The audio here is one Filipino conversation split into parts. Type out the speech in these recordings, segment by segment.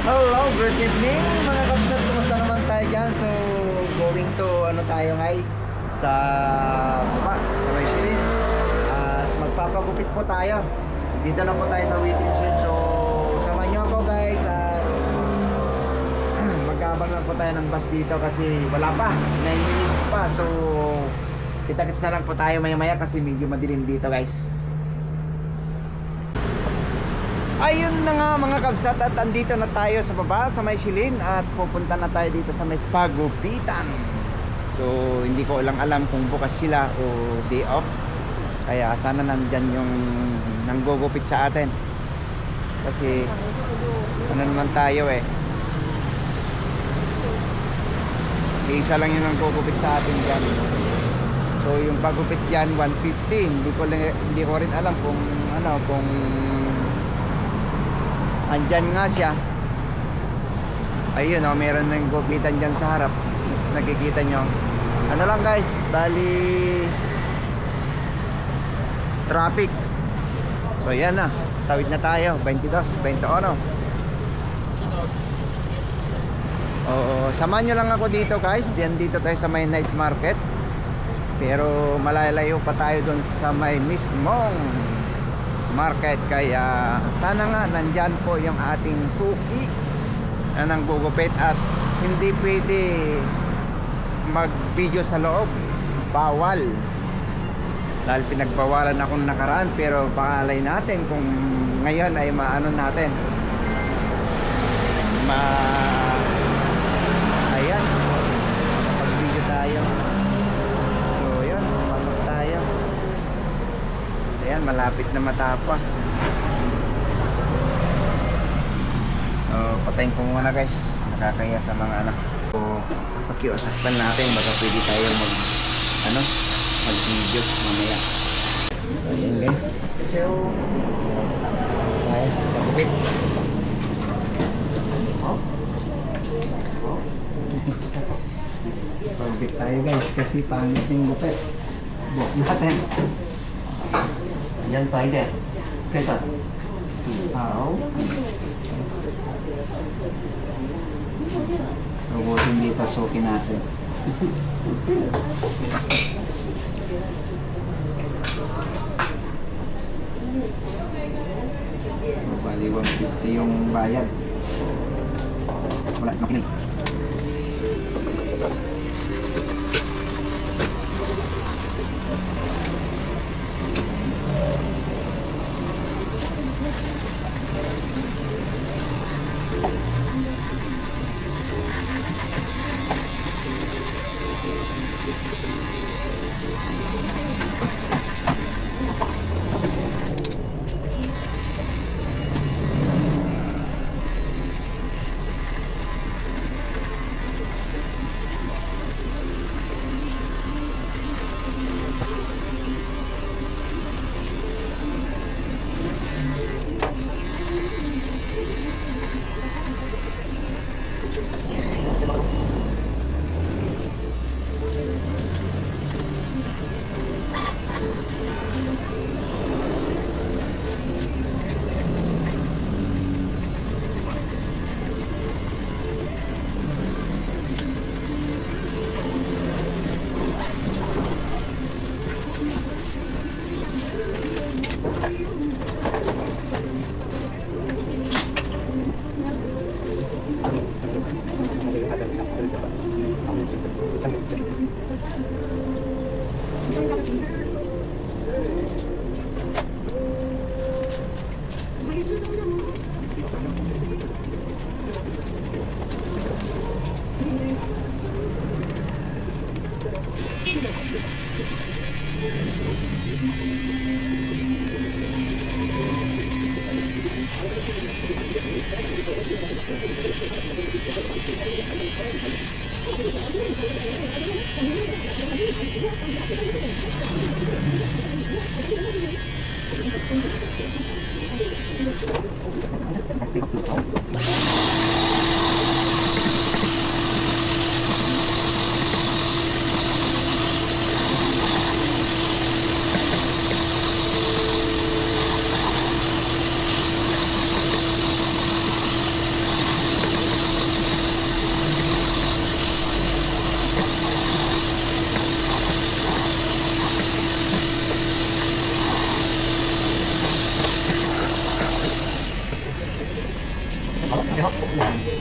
Hello, good evening mga kapsat. Kumusta naman tayo dyan? So, going to ano tayo ngay sa baba, sa Michelin. At magpapagupit po tayo. Dito na po tayo sa waiting shed. So, samahan nyo ako guys. At magkabang lang po tayo ng bus dito kasi wala pa, 9 minutes pa. So, kita-kits na lang po tayo maya-maya kasi medyo madilim dito guys. Ayun na nga mga kabsat, at andito na tayo sa baba sa Michelin at pupunta na tayo dito sa may pagupitan. So hindi ko lang alam kung bukas sila o day off, kaya sana nandyan yung nanggugupit sa atin kasi ano naman tayo isa lang yung nanggugupit sa atin dyan. So yung pagupit dyan 150, hindi ko rin alam kung ano, kung andyan nga siya. Ayun meron ng gupitan dyan sa harap. Mas nakikita nyo. Ano lang guys, bali traffic. So yan na, tawid na tayo. 22, 21. Oo, samahan nyo lang ako dito guys. Dito tayo sa may night market. Pero malalayo pa tayo dun sa may mismong market, kaya sana nga nandyan po yung ating suki na nanggugupit at hindi pwede mag video sa loob, bawal, dahil pinagbawalan akong nakaraan. Pero pakalay natin kung ngayon ay maano natin ayan, pag video tayo. So yun, pumasok tayo. Ayan, malapit na matapos. So, patayin ko muna guys. Nakakaya sa mga anak. So, pakiusapan natin. Baka pwede tayo mag-video mamaya. So, ayan guys. So, ayan, kapit. Kapit tayo guys kasi pangit yung gupit. Buhok natin. Yan tayo din. Kaya robotin dito, sukin natin. Bali 150 yung bayad. Wala, makinig.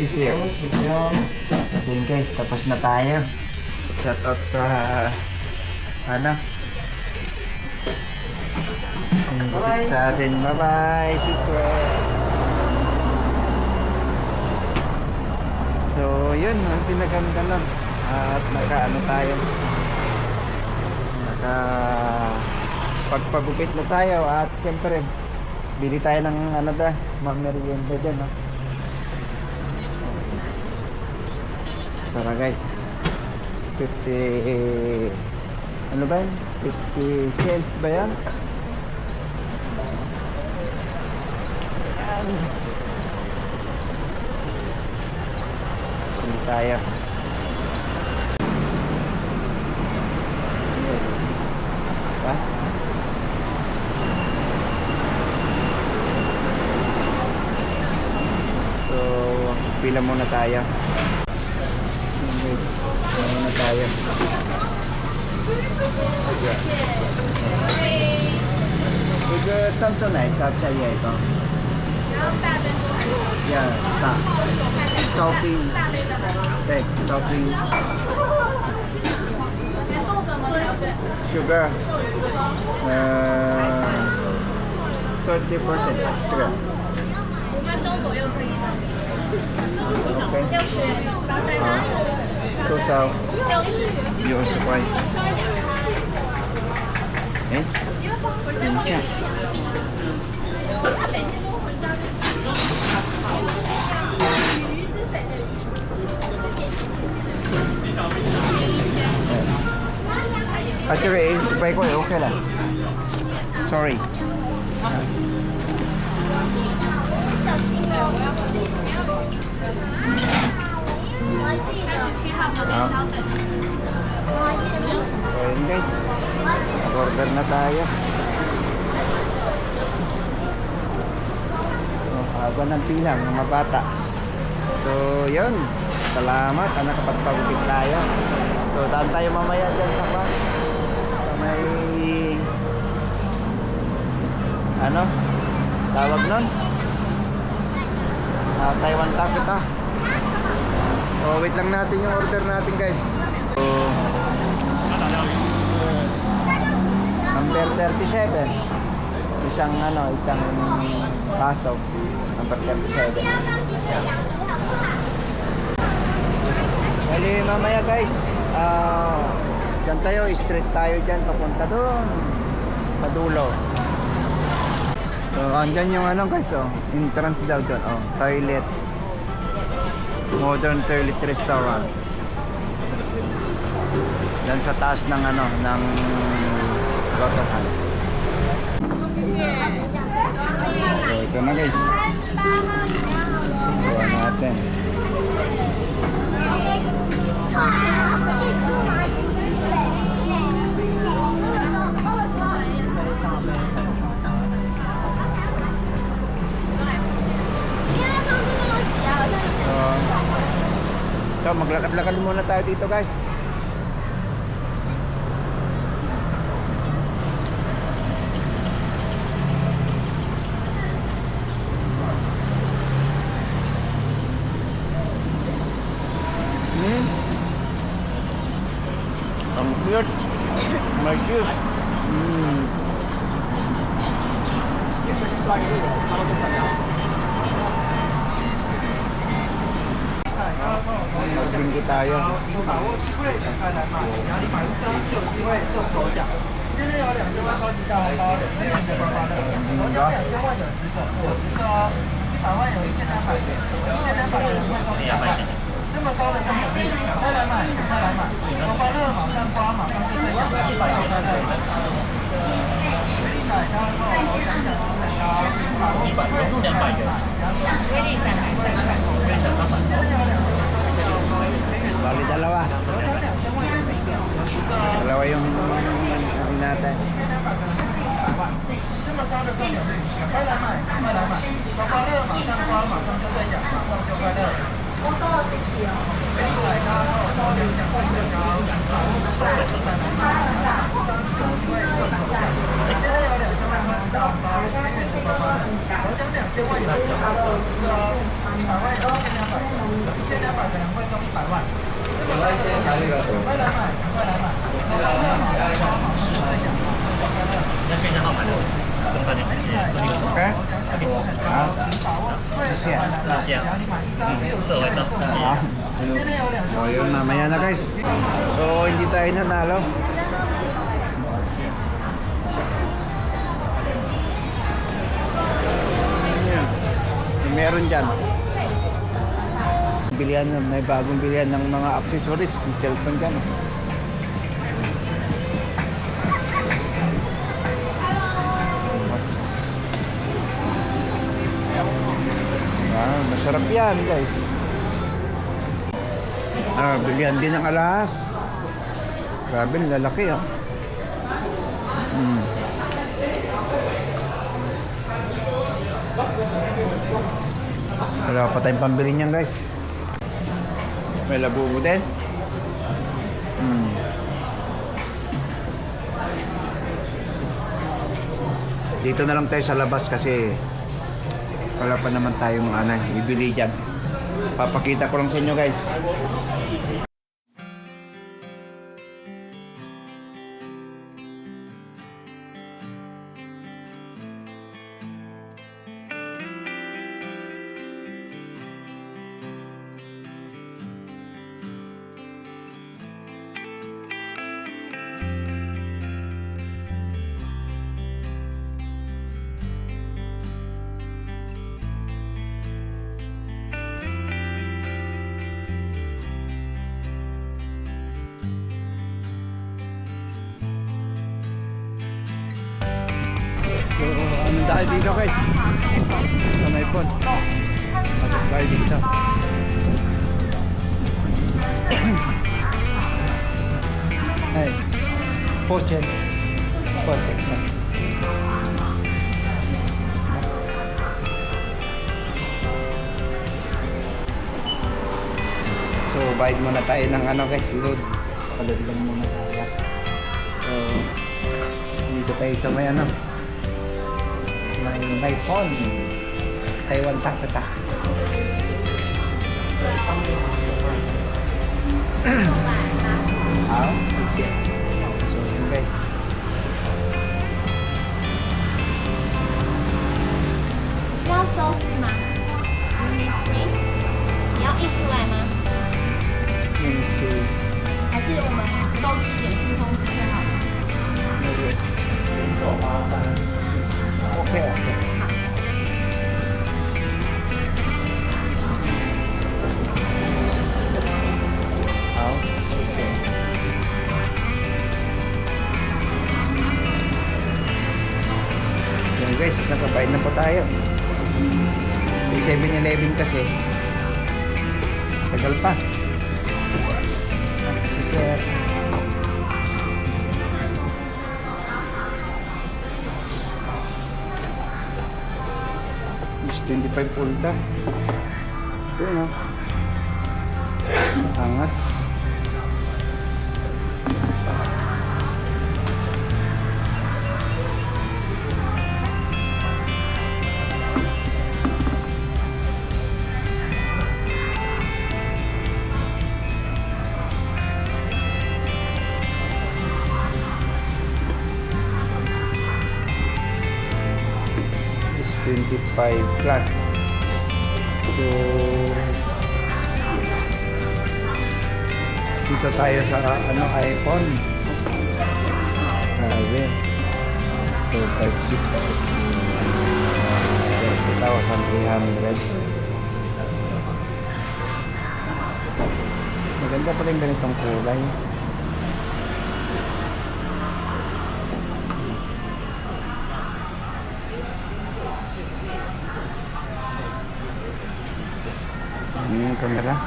Easier. Yun guys, tapos na tayo. Shoutout sa ano? Bye sa atin. Bye-bye, sister. So, yun. Ang pinaganda lang. At naka-ano tayo. Pagpagupit na tayo. At siyempre, bili tayo ng ano da. Mag-merienda dyan, no? Tara guys. 50... Ano ba yun? 50 cents ba yan? Hindi tayo. Yes. Ha? So, pila muna tayo. Okay. Pila muna tayo. Cái tâm số này sao chạy vậy con? Dạ, sao? Shopping. Đây, shopping. Sugar. 30%. Sugar. 多少？60块。哎，等一下。啊，这个100块 OK 了。Sorry。好。So yun guys, order na tayo. Haba ng pila ng mga bata. So yun, salamat na nakapagpagupit tayo. So daan tayo mamaya dyan sa may ano tawag nun, Taiwan Taco. So wait lang natin yung order natin guys. So number 37, isang paso, number 37. Bali mamaya guys, dyan tayo, straight tayo dyan, papunta doon sa dulo. So andyan yung guys, entrance daw doon, toilet, modern toilet restaurant. Dan sa taas ng ng Rotohan. So ito na guys. Buwan natin. So maglakad-lakad muna tayo dito guys. Ang cute. My cute. Magbinggo tayo. Bali dalawa. Dalawa yung natin. 那选一下号码的，中饭店海鲜，送你个手。 Okay? 好，谢谢。谢谢啊，这回上，谢谢。 So yun, mamaya na guys. So hindi tayo nanalo. Meron dyan. Bilihan, may bagong bilihan ng mga accessories. Yung cellphone dyan. Masarap yan guys. Bilihan din ng alahas. Grabe, lalaki ah. Wala pa tayong pambili niyan guys. May labubo din. Dito na lang tayo sa labas kasi wala pa naman tayong ibili dyan. Papakita ko lang sa inyo guys. So, ano tayo dito guys? Sa may pond. Pasok tayo dito. Ay, pochen. Pochen. So, bayad muna tayo ng guys, load. Load lang muna tayo. So, dito tayo sa may may phone Taiwan Takata. Shit. So yun guys. 要收据吗？你要印出来吗？还是我们收据简讯通知就好了？ Okay. Yan guys, nakabayad na po tayo. May 7-Eleven kasi. Tagal pa. Sir. Is 25 Ultra. Ito yun, angas. Is 25 plus. So dito tayo sa iPhone. Grabe. 256. 2,300. Maganda pa rin ganitong kulay. Yung camera.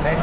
Then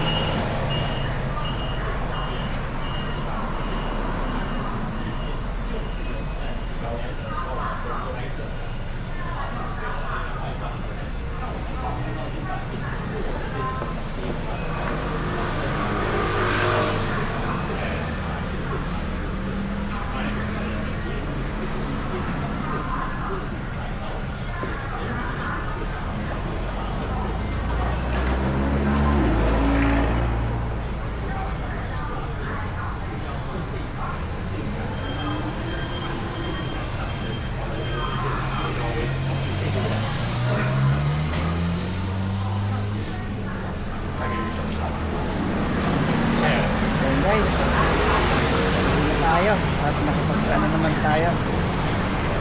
At nakapag-ano naman tayo.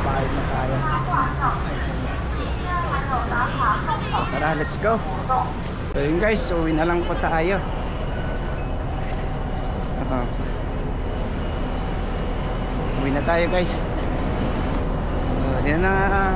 Bayad na tayo. Tara, let's go. So yun guys, uwi na lang po tayo. Uwi na tayo guys. So yan na.